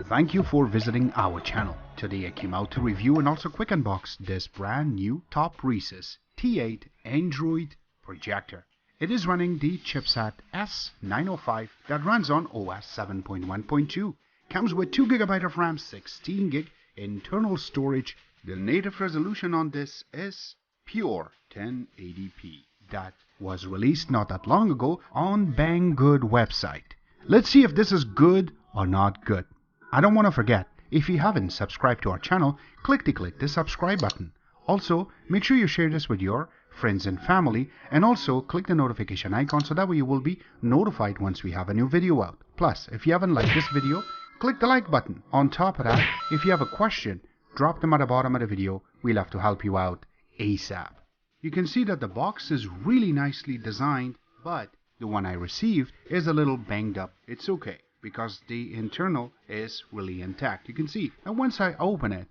Thank you for visiting our channel. Today I came out to review and also quick unbox this brand new Toprecis T8 Android Projector. It is running the chipset S905 that runs on OS 7.1.2. Comes with 2GB of RAM, 16GB internal storage. The native resolution on this is pure 1080p. That was released not that long ago on Banggood website. Let's see if this is good or not good. I don't want to forget, if you haven't subscribed to our channel, click the subscribe button. Also, make sure you share this with your friends and family, and also click the notification icon so that way you will be notified once we have a new video out. Plus, if you haven't liked this video, click the like button. On top of that, if you have a question, drop them at the bottom of the video. We'll have to help you out ASAP. You can see that the box is really nicely designed, but the one I received is a little banged up. It's okay, because the internal is really intact. You can see, and once I open it,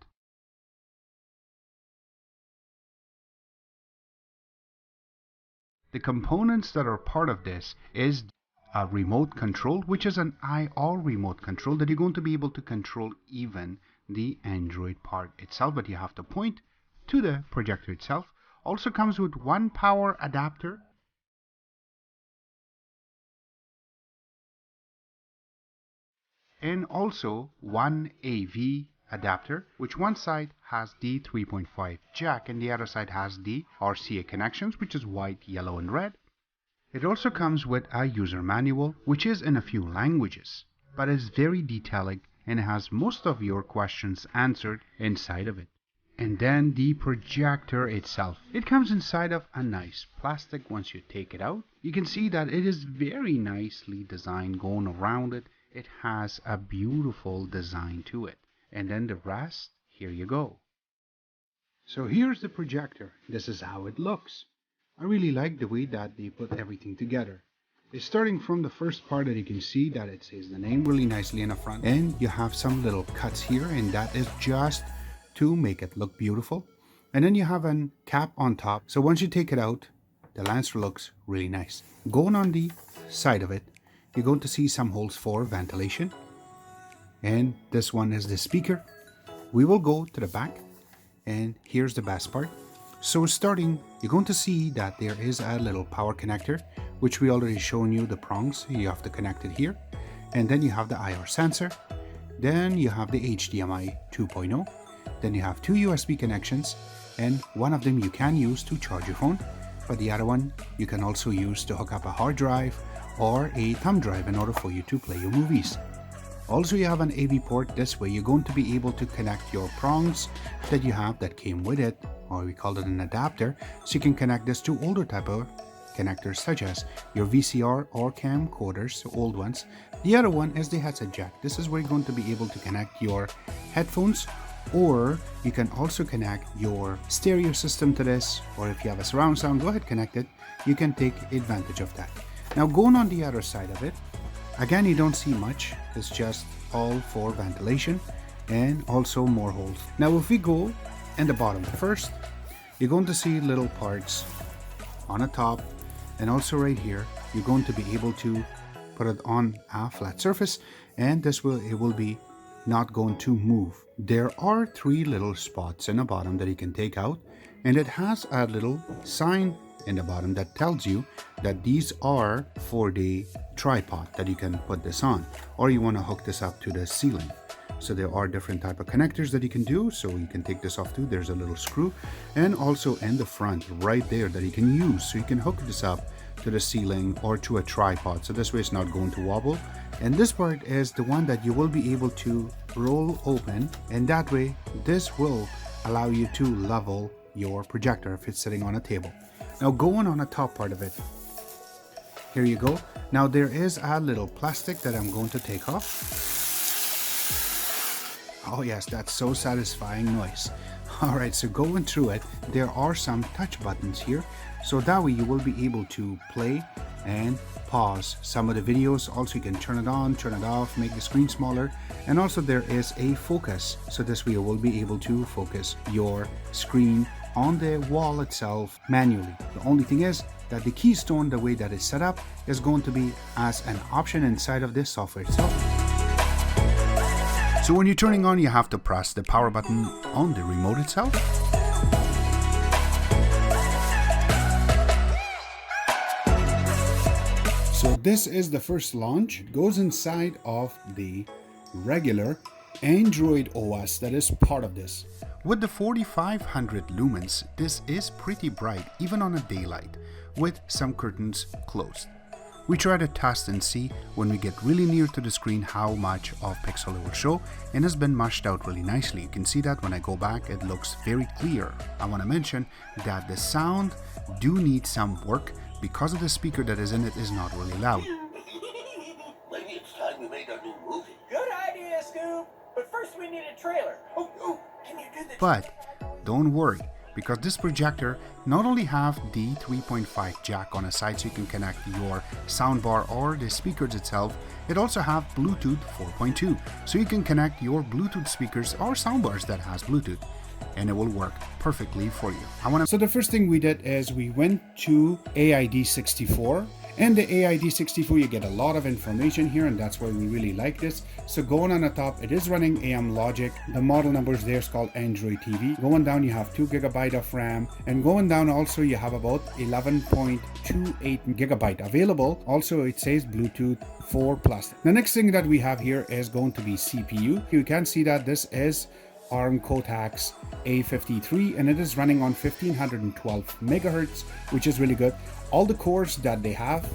the components that are part of this is a remote control, which is an IR remote control that you're going to be able to control even the Android part itself, but you have to point to the projector itself. Also comes with one power adapter, and also one AV adapter, which one side has the 3.5 jack and the other side has the RCA connections, which is white, yellow and red. It also comes with a user manual, which is in a few languages, but is very detailed and has most of your questions answered inside of it. And then the projector itself. It comes inside of a nice plastic. Once you take it out, you can see that it is very nicely designed going around it. It has a beautiful design to it. And then the rest, here you go. So here's the projector. This is how it looks. I really like the way that they put everything together. It's starting from the first part that you can see that it says the name really nicely in the front. And you have some little cuts here, and that is just to make it look beautiful. And then you have a cap on top. So once you take it out, the lens looks really nice. Going on the side of it, you're going to see some holes for ventilation, and this one is the speaker. We will go to the back, and here's the best part. So starting, you're going to see that there is a little power connector, which we already shown you the prongs. You have to connect it here, and then you have the IR sensor, then you have the HDMI 2.0, then you have two USB connections, and one of them you can use to charge your phone, but the other one you can also use to hook up a hard drive or a thumb drive in order for you to play your movies. Also, you have an AV port. This way you're going to be able to connect your prongs that you have that came with it, or we call it an adapter, so you can connect this to older type of connectors such as your VCR or camcorders, old ones. The other one is the headset jack. This is where you're going to be able to connect your headphones, or you can also connect your stereo system to this, or if you have a surround sound, go ahead, connect it. You can take advantage of that. Now going on the other side of it, again you don't see much, it's just all for ventilation and also more holes. Now if we go in the bottom first, you're going to see little parts on the top, and also right here you're going to be able to put it on a flat surface, and it will be not going to move. There are three little spots in the bottom that you can take out, and it has a little sign in the bottom that tells you that these are for the tripod that you can put this on, or you want to hook this up to the ceiling. So there are different type of connectors that you can do, so you can take this off too. There's a little screw, and also in the front right there that you can use, so you can hook this up to the ceiling or to a tripod, so this way it's not going to wobble. And this part is the one that you will be able to roll open, and that way this will allow you to level your projector if it's sitting on a table. Now going on the top part of it, here you go. Now there is a little plastic that I'm going to take off. Oh yes, that's so satisfying noise. Alright, so going through it, there are some touch buttons here, so that way you will be able to play and pause some of the videos. Also you can turn it on, turn it off, make the screen smaller, and also there is a focus, so this way you will be able to focus your screen on the wall itself manually. The only thing is that the keystone, the way that it's set up, is going to be as an option inside of this software itself. So when you're turning on, you have to press the power button on the remote itself. So this is the first launch. It goes inside of the regular Android OS that is part of this. With the 4500 lumens, this is pretty bright even on a daylight with some curtains closed. We try to test and see when we get really near to the screen how much of pixel it will show, and it's been mashed out really nicely. You can see that when I go back it looks very clear. I want to mention that the sound do need some work because of the speaker that is in it is not really loud. Maybe it's time we made our new movie. Good idea, Scoop. But first we need a trailer. Oh, can you do this? But don't worry, because this projector not only have the 3.5 jack on a side so you can connect your soundbar or the speakers itself, it also have Bluetooth 4.2 so you can connect your Bluetooth speakers or soundbars that has Bluetooth, and it will work perfectly for you. So the first thing we did is we went to AID64. And the AID64, you get a lot of information here, and that's why we really like this. So going on the top, it is running AM Logic. The model numbers there is called Android TV. Going down, you have 2 GB of RAM. And going down also, you have about 11.28 GB available. Also, it says Bluetooth 4+. The next thing that we have here is going to be CPU. You can see that this is ARM Cortex A53, and it is running on 1512 megahertz, which is really good. All the cores that they have,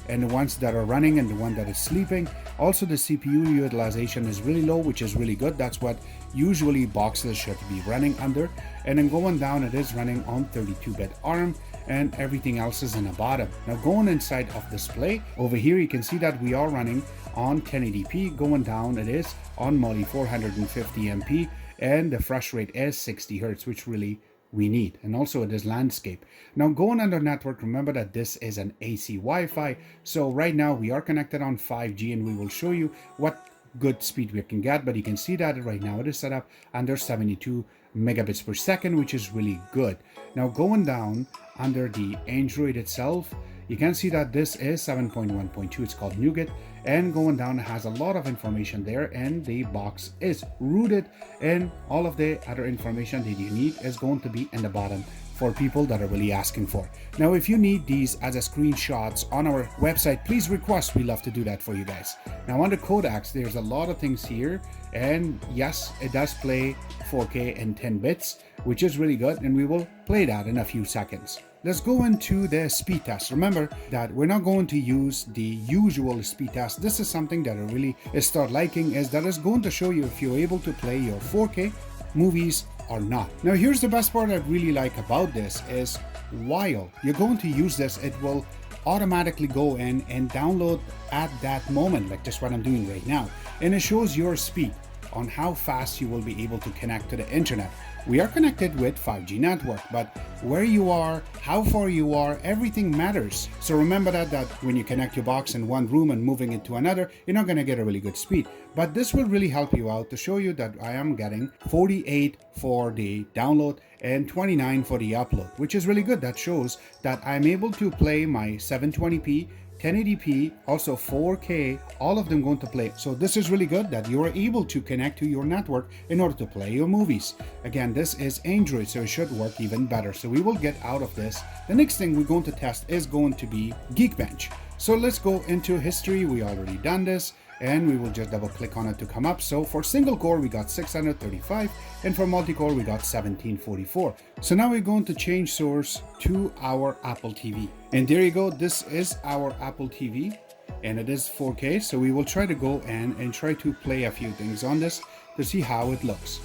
and the ones that are running and the one that is sleeping. Also, the CPU utilization is really low, which is really good. That's what usually boxes should be running under. And then going down, it is running on 32-bit ARM, and everything else is in the bottom. Now going inside of display, over here you can see that we are running on 1080p. Going down, it is on multi 450 MP, and the refresh rate is 60 Hz, which really we need. And also it is landscape. Now going under network, remember that this is an AC Wi-Fi. So right now we are connected on 5G, and we will show you what good speed we can get. But you can see that right now it is set up under 72 megabits per second, which is really good. Now going down under the Android itself, you can see that this is 7.1.2. It's called Nougat, and going down it has a lot of information there, and the box is rooted, and all of the other information that you need is going to be in the bottom for people that are really asking for. Now if you need these as a screenshots on our website, please request. We love to do that for you guys. Now on the codecs, there's a lot of things here, and yes, it does play 4K in 10 bits, which is really good, and we will play that in a few seconds. Let's go into the speed test. Remember that we're not going to use the usual speed test. This is something that I really start liking, is that it's going to show you if you're able to play your 4K movies or not. Now here's the best part I really like about this is while you're going to use this, it will automatically go in and download at that moment, like just what I'm doing right now. And it shows your speed on how fast you will be able to connect to the internet. We are connected with 5G network, but where you are, how far you are, everything matters. So remember that when you connect your box in one room and moving it to another, you're not going to get a really good speed. But this will really help you out to show you that I am getting 48 for the download and 29 for the upload, which is really good. That shows that I'm able to play my 720p, 1080p, also 4K, all of them going to play. So this is really good that you are able to connect to your network in order to play your movies. Again, this is Android, so it should work even better. So we will get out of this. The next thing we're going to test is going to be Geekbench. So let's go into history. We already done this, and we will just double click on it to come up. So for single core, we got 635, and for multi-core, we got 1744. So now we're going to change source to our Apple TV. And there you go. This is our Apple TV, and it is 4K. So we will try to go in and try to play a few things on this to see how it looks.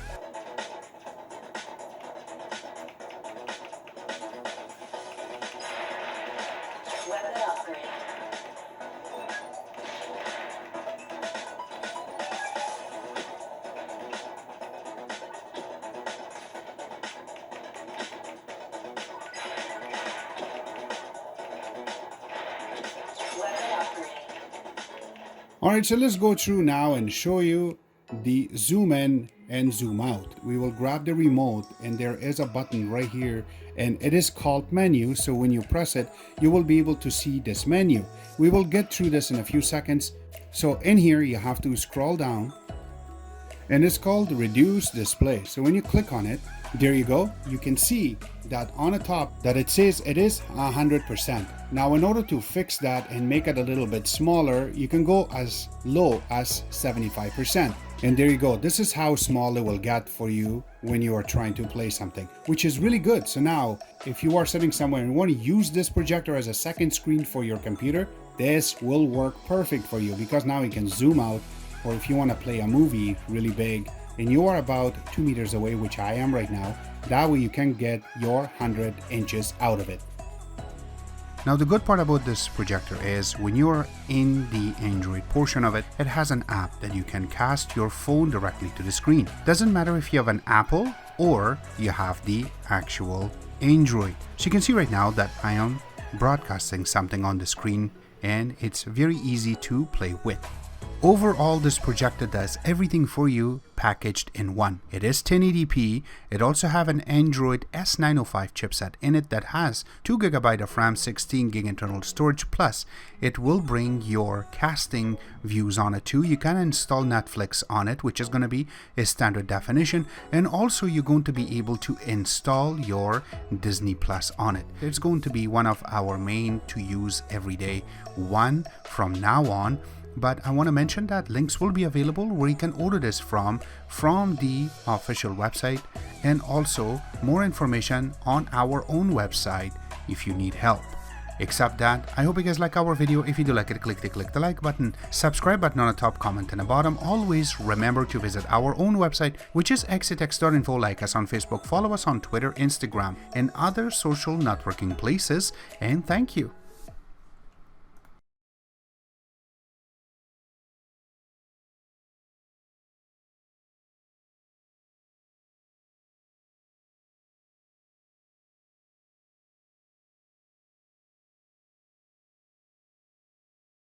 Alright, so let's go through now and show you the zoom in and zoom out. We will grab the remote, and there is a button right here, and it is called menu. So when you press it, you will be able to see this menu. We will get through this in a few seconds. So in here, you have to scroll down, and it's called Reduce Display. So when you click on it, there you go. You can see that on the top that it says it is 100%. Now in order to fix that and make it a little bit smaller, you can go as low as 75%. And there you go. This is how small it will get for you when you are trying to play something, which is really good. So now if you are sitting somewhere and want to use this projector as a second screen for your computer, this will work perfect for you, because now you can zoom out, or if you want to play a movie really big and you are about 2 meters away, which I am right now, that way you can get your 100 inches out of it. Now the good part about this projector is when you're in the Android portion of it, it has an app that you can cast your phone directly to the screen. Doesn't matter if you have an Apple or you have the actual Android. So you can see right now that I am broadcasting something on the screen, and it's very easy to play with. Overall, this projector does everything for you packaged in one. It is 1080p. It also have an Android S905 chipset in it that has 2GB of RAM, 16GB internal storage, plus it will bring your casting views on it too. You can install Netflix on it, which is going to be a standard definition, and also you're going to be able to install your Disney Plus on it. It's going to be one of our main to use everyday one from now on. But I want to mention that links will be available where you can order this from the official website, and also more information on our own website if you need help. Except that, I hope you guys like our video. If you do like it, click the like button, subscribe button on the top, comment in the bottom. Always remember to visit our own website, which is xctex.info. Like us on Facebook, follow us on Twitter, Instagram, and other social networking places. And thank you.